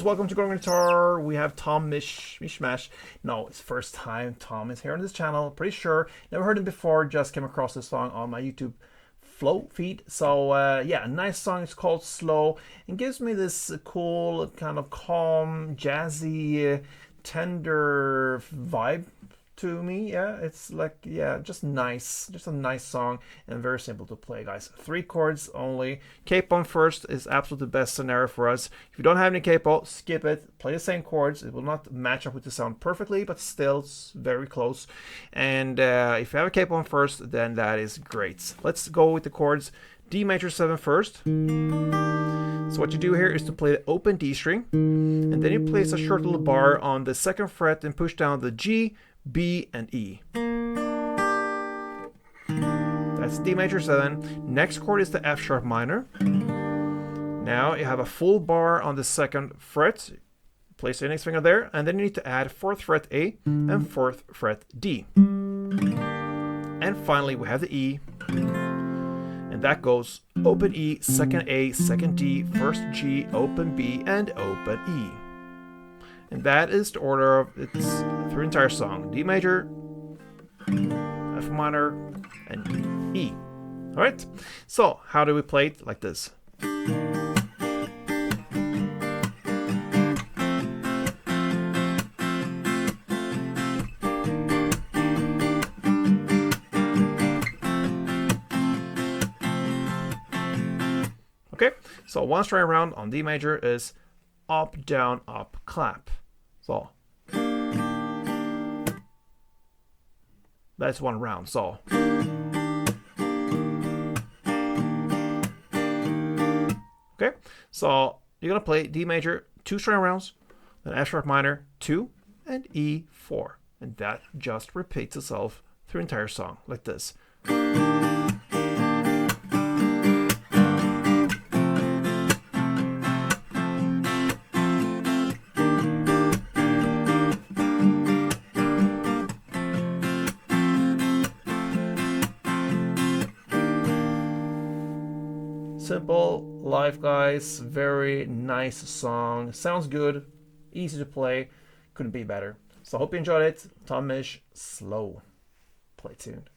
Hellos, welcome to Gruvgear Guitar. We have Tom Misch. No, it's first time Tom is here on this channel. Pretty sure. Never heard him before, just came across this song on my YouTube flow feed. So yeah, a nice song. It's called Slow and gives me this cool, kind of calm, jazzy, tender vibe to me. Yeah, it's like, yeah, just nice, just a nice song and very simple to play, guys. 3 chords only. Capo first is absolutely the best scenario for us. If you don't have any capo, skip it, play the same chords. It will not match up with the sound perfectly, but still it's very close. And if you have a capo on first, then that is great. Let's go with the chords. D major 7 first. So what you do here is to play the open D string, and then you place a short little bar on the 2nd fret and push down the G, B, and E. That's D major 7. Next chord is the F sharp minor. Now you have a full bar on the 2nd fret. Place your index finger there, and then you need to add 4th fret A and 4th fret D. And finally we have the E. And that goes open E, 2nd A, 2nd D, 1st G, open B, and open E. And that is the order of its through the entire song. D major, F minor, and E. Alright, so how do we play it? Like this. Okay, so one string around on D major is up, down, up, clap. So that's one round. So okay, so you're gonna play D major 2 string rounds, then F sharp minor 2, and E4, and that just repeats itself through the entire song like this. Simple life, guys. Very nice song. Sounds good. Easy to play. Couldn't be better. So I hope you enjoyed it. Tom Misch, Slow. Play tuned.